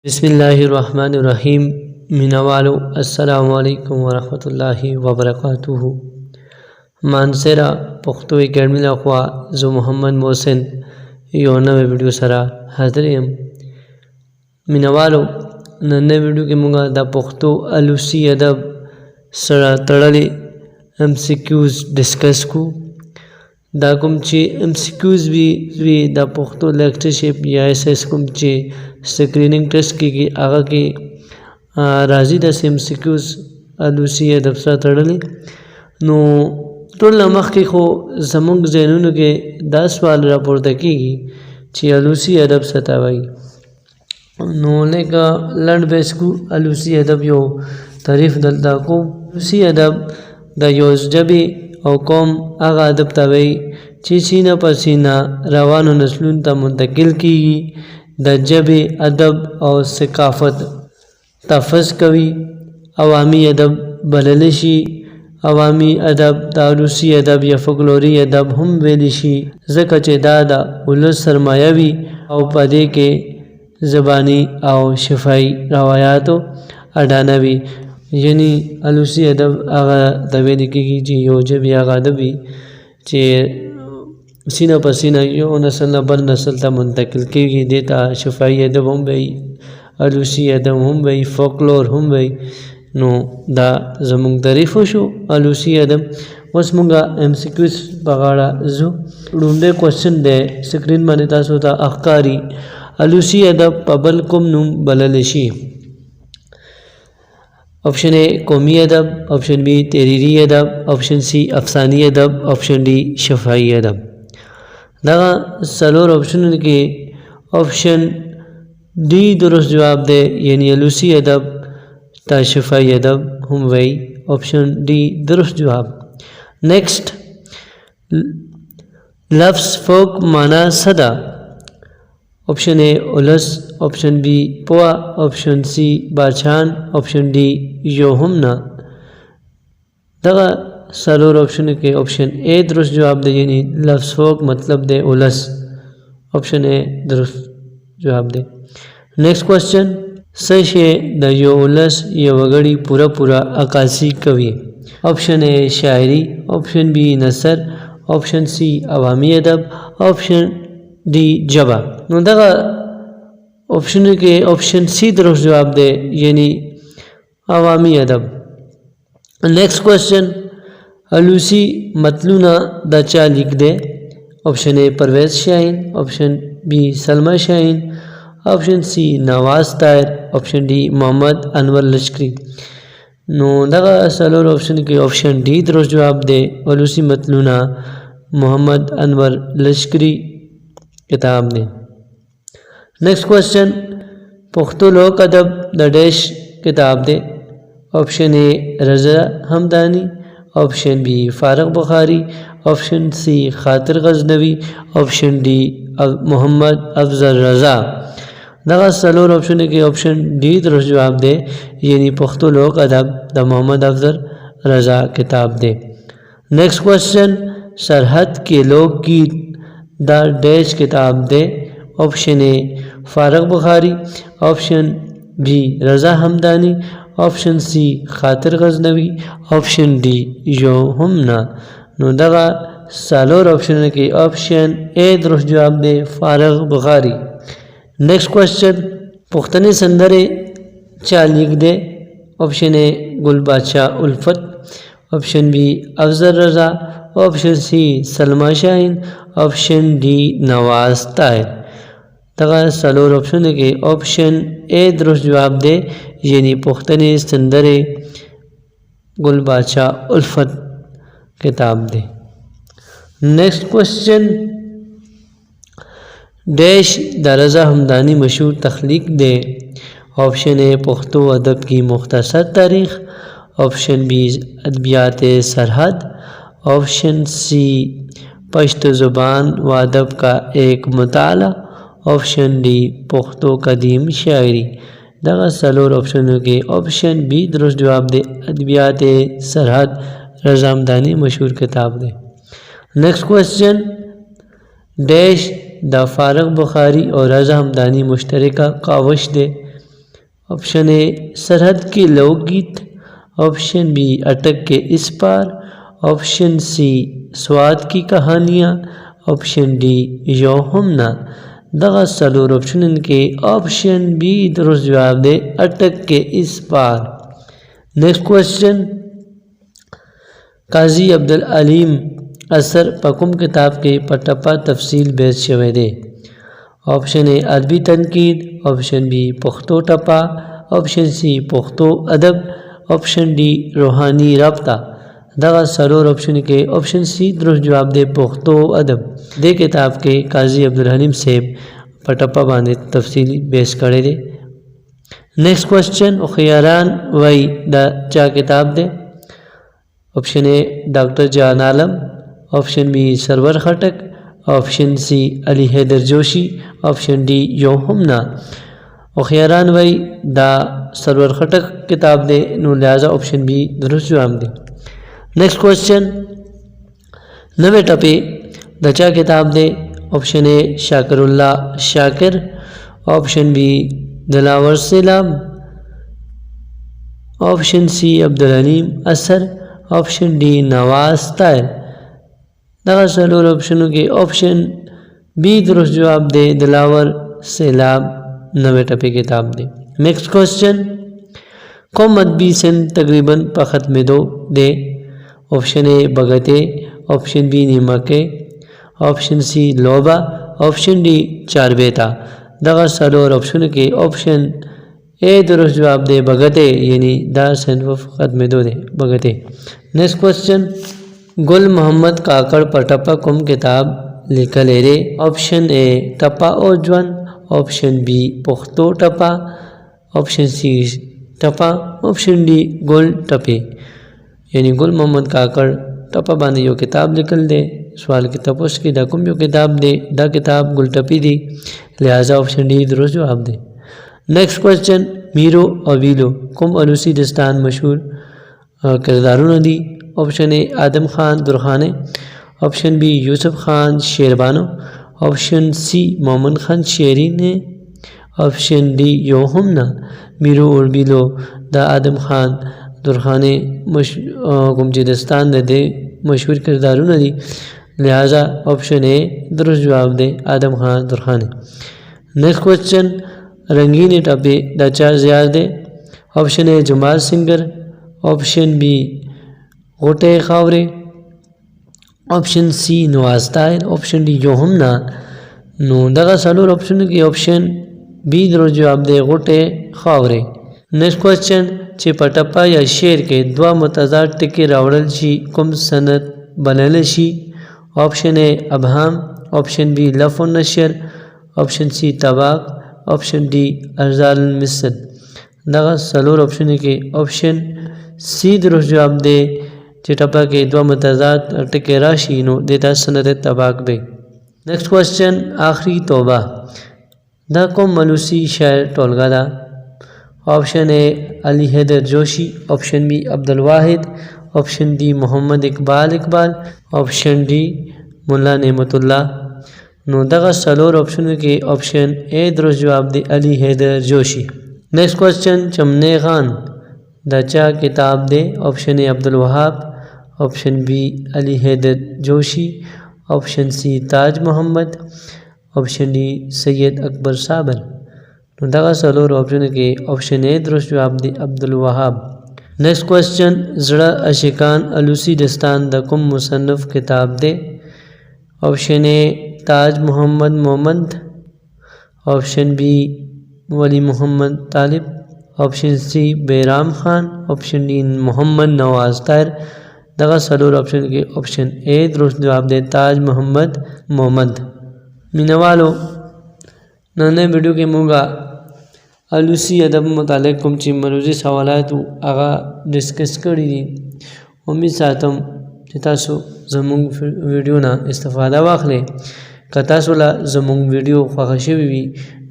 बिस्मिल्लाहिर्रहमानिर्रहीम। मिनवालो अस्सलामु अलैकुम वरहमतुल्लाहि वबरकातुहु। मानसेरा पुख्तो एकेडमी लखवा जो मोहम्मद मोहसिन यो नवे वीडियो सरा हाजिर मिनवालो नन्हे वीडियो के मुंगा दा पुख्तो अलूसी अदब सरा तड़ले MCQs डिस्कस को दा कुम चे MCQs भी दा पुख्तो लेक्चरशिप या SS कुम चे स्क्रीनिंग टेस्ट की आगा के राजी दा MCQs अलूसी अदब सरा तड़ले नो टोल नमक के खो जमुंग जैनुन के 10 सवाल रापोर्ट की चे अलूसी अदब सतावाई नो लेका लंड बेस को अलूसी अदब यो तारीफ दलता को अलूसी अदब दा योज जबी और कौम आगा अदब तवई चीना पसीना रवान नस्लुन ता मुंतकिल की द जबी अदब और सकाफत तफज कवी अवामी अदब बललिशी अवामी अदब दारूसी अदब या फकलोरी अदब हम वेलिशी ज़कचे दादा उलस सरमायावी और पदे के ज़बानी और शफाई रवायातो अडानवी यानी अलूसी अदब आगा तवेली की जी यो जब आगा अदबी चे सीना पसीना यो नस्ल बल नस्ल ता मुंतकिल की देता शफाई अदब हम भाई अलूसी अदब हम भाई फोकलोर हम भाई नो दा जमुंग तारीफ शो अलूसी अदब वस मुंगा MCQs बगाड़ा जो ढूंढे क्वेश्चन दे स्क्रीन माने तासोता अखकारी अलूसी अदब पबल कुम नुम बललिशी। ऑप्शन ए कौमी अदब, ऑप्शन बी तहरीरी अदब, ऑप्शन सी अफसानी अदब, ऑप्शन डी शफाई अदब। दगा सलोर ऑप्शन के ऑप्शन डी दुरुस्त जवाब दे यानी अलूसी अदब ता शफाई अदब हम वही ऑप्शन डी दुरुस्त जवाब। नेक्स्ट लफ्ज़ फोक माना सदा ऑप्शन ए उलस, ऑप्शन बी पोआ, ऑप्शन सी बाछान, ऑप्शन डी योहमना। दगा सलोर ऑप्शन के ऑप्शन ए दुरुस्त जवाब दे यानी लफ्ज़ फोक मतलब दे उलस ऑप्शन ए दुरुस्त जवाब दे। नेक्स्ट क्वेश्चन सशे द यो उलस ये वगड़ी पूरा पूरा अकासी कवि ऑप्शन ए शायरी, ऑप्शन बी नसर, ऑप्शन सी अवामी अदब, ऑप्शन डी जबा। नो दगा ऑप्शन के ऑप्शन सी दुरुस्त जवाब दे यानी अवामी अदब। नेक्स्ट क्वेश्चन अलूसी मतलूना दचा लिख दे option A Parvez Shaheen, option B Salma Shaheen, option C Nawaz Tahir, option D Mohammad Anwar Lashkari. नो दगा सलोर ऑप्शन के ऑप्शन डी दुरुस्त जवाब दे अलूसी मतलूना मोहम्मद अनवर लश्करी किताब ने। नेक्स्ट क्वेश्चन पुख्तो लोक अदब द डैश किताब दे option A Raza Hamdani, option B Farigh Bukhari, option C Khatir Ghaznavi, option D Mohammad Afzal Raza. दगा सलोर ऑप्शन के ऑप्शन डी दुरुस्त जवाब दे यानी पुख्तो लोक अदब द मोहम्मद अफजल रज़ा किताब दे। नेक्स्ट क्वेश्चन सरहद के लोकगीत द डैश किताब दे option A Farigh Bukhari, option B Raza Hamdani, option C Khatir Ghaznavi, option D योहमना। नो दगा सालोर ऑप्शन के ऑप्शन ए दुरुस्त जवाब दे फारग बुखारी। नेक्स्ट क्वेश्चन पुख्तनी संदरे चा लिख दे option A Gul Badshah Ulfat, option B Afzal Raza, option C Salma Shaheen, option D Nawaz Tahir. दगा सलोर ऑप्शन के ऑप्शन ए दुरुस्त जवाब दे यानी पुख्तनी संदरे गुल बादशाह उल्फत किताब दे। नेक्स्ट क्वेश्चन डैश द रज़ा हमदानी मशहूर तख्लीक दे ऑप्शन ए पुख्तो अदब की मुख्तसर तारीख़, ऑप्शन बी अदबियात सरहद, ऑप्शन सी पश्तो ज़ुबान व अदब का एक मुताला, ऑप्शन डी पुख्तो कदीम शायरी। दगा सलोर ऑप्शन के ऑप्शन बी दुरुस्त जवाब दे अदबियात सरहद रज़ा हमदानी मशहूर किताब दे। नेक्स्ट क्वेश्चन डैश द फारग बुखारी और रज़ा हमदानी मुश्तरका कावश दे ऑप्शन ए सरहद के लोकगीत, ऑप्शन बी अटक के इस पार, ऑप्शन सी स्वाद की कहानियाँ, ऑप्शन डी योहम्ना। दगा सलूर ऑप्शन के ऑप्शन बी दुरुस्त जवाब दे अटक के इस पार। नेक्स्ट क्वेश्चन, काजी अब्दुल अलीम असर पकुम किताब के पटपा तफसील बेच शवे दे। ऑप्शन ए अरबी तनकीद, ऑप्शन बी पुख्तो टपा, ऑप्शन सी पुख्तो अदब, ऑप्शन डी रूहानी रब्ता। दगा सरोर ऑप्शन के ऑप्शन सी दुरुस्त जवाब दे पुख्तो अदब दे किताब के काजी अब्दुल हलीम सेब पटपा बांधे तफसीली बेस करे दे। नेक्स्ट क्वेश्चन, खियारान वही द चा किताब दे। Option A doctor Jan Alam, option B Sarwar Khattak, option C Ali Haider Joshi, option D योहम्ना। खियारान वही द सरवर खटक किताब दे नो लिहाजा ऑप्शन बी दुरुस्त जवाब दे। नेक्स्ट क्वेश्चन, नवे टपे दचा किताब दे। Option A Shakirullah Shakir, option B Dilawar Salam, option सी अब्दुल हलीम असर, ऑप्शन डी नवाज ताहिर। दगा सलूर ऑप्शनों के ऑप्शन बी दुरुस्त जवाब दे दिलावर सलाम नवे टपे किताब दे। नेक्स्ट क्वेश्चन, कौम अदबी सन तकरीबन पखत में दो दे। ऑप्शन ए बगते, ऑप्शन बी नीमके, ऑप्शन सी लोबा, ऑप्शन डी चारबेता। दगा सलोर ऑप्शन के ऑप्शन ए दुरुस्त जवाब दे बगते यानी दा सन फ़कत में दो दे बगते। नेक्स्ट क्वेश्चन, गुल मोहम्मद काकड़ पटपा कुम किताब लिखल रे। ऑप्शन ए टपा और जवन, ऑप्शन बी पुख्तो टपा, ऑप्शन सी टपा, ऑप्शन डी गुल टपे यानी गुल मोहम्मद काकड़ टपा बांधे यो किताब लिखल दे। सवाल की तपोस की डकुम यो किताब दे दा किताब गुल टपी दी, लिहाजा ऑप्शन डी दुरुस्त जवाब दे। नेक्स्ट क्वेश्चन, मीरो और वीलो कुम अलूसी दस्तान मशहूर किरदारों ने दी। Option A Adam Khan Durkhanai, option B Yusuf Khan Sherbano, option C Momin Khan शेरी ने, ऑप्शन डी योहम्ना। मीरो और वीलो द आदम खान दुरखाने गुमजिदस्तान दे मशहूर किरदारों ने दी, लिहाजा ऑप्शन ए दुरुस्त जवाब दे आदम खान दुरखाने। नेक्स्ट क्वेश्चन, रंगीन टपे द चार ज़ियार दे। Option A Jamal singer, option B गोटे खावरे, option C Nawaz Tahir, option D योहम्ना। नो दगा सलूर ऑप्शन की ऑप्शन बी दुरुस्त जवाब दे गोटे खावरे। नेक्स्ट क्वेश्चन, चे पटपा या शेर के दवा मतजाद टिके रावड़ल शी कुम सनत बनल शी। ऑप्शन ए अबहाम, ऑप्शन बी लफ और नशर, ऑप्शन सी तबाक, ऑप्शन डी अर्जाल मिसल। दगा सलूर ऑप्शन के ऑप्शन सी दुरुस्त जवाब दे चिटपा के दवा मतजाद टिके राशि नो देता सनत तबाक बे। नेक्स्ट क्वेश्चन, आखिरी तौबा दा कुम मलूसी शायर टोलगा दा। Option A Ali Haider Joshi, option B Abdul Wahid, option D Mohammad Iqbal Iqbal, option D Mulla Nematullah. नो दगा सलोर ऑप्शन के ऑप्शन ए दुरुस्त जवाब दे अली हैदर जोशी। नेक्स्ट क्वेश्चन, चमने खान दचा किताब दे। Option A Abdul Wahab, option B Ali Haider Joshi, option C Taj Mohammad, option D Syed Akbar Sabir. दगा सलोर ऑप्शन के ऑप्शन ए दुरुस्त जवाब दे अब्दुल वहाब। नेक्स्ट क्वेश्चन, ज़रा अशिकान अलूसी दस्तान द कुम मुसन्नफ किताब दे। Option A Taj Mohammad Momand, option B Wali Mohammad Talib, option C Bairam Khan, option D Mohammad Nawaz Tahir. दगा सलोर ऑप्शन के ऑप्शन ए दुरुस्त जवाब दे ताज मोहम्मद मोमंद। मीनवालो नन्हे वीडियो के मुगा अलूसी अदब मुतालिक कुम ची मरूजी सवालात आगा डिस्कस करी दी। उम्मीद सातम तासो जमुंग वीडियो ना इस्तेफादा वाखले कतासोला जमुंग वीडियो ख्वाहिशी भी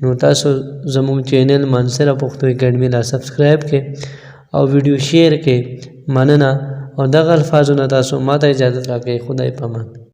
नो तासो जमुंग चैनल मानसरा पुख्तो एकेडमी ला सब्सक्राइब के और वीडियो शेयर के मानना और दगा अल्फाजों ना तासो माता इजाज़त राके खुदा पामान।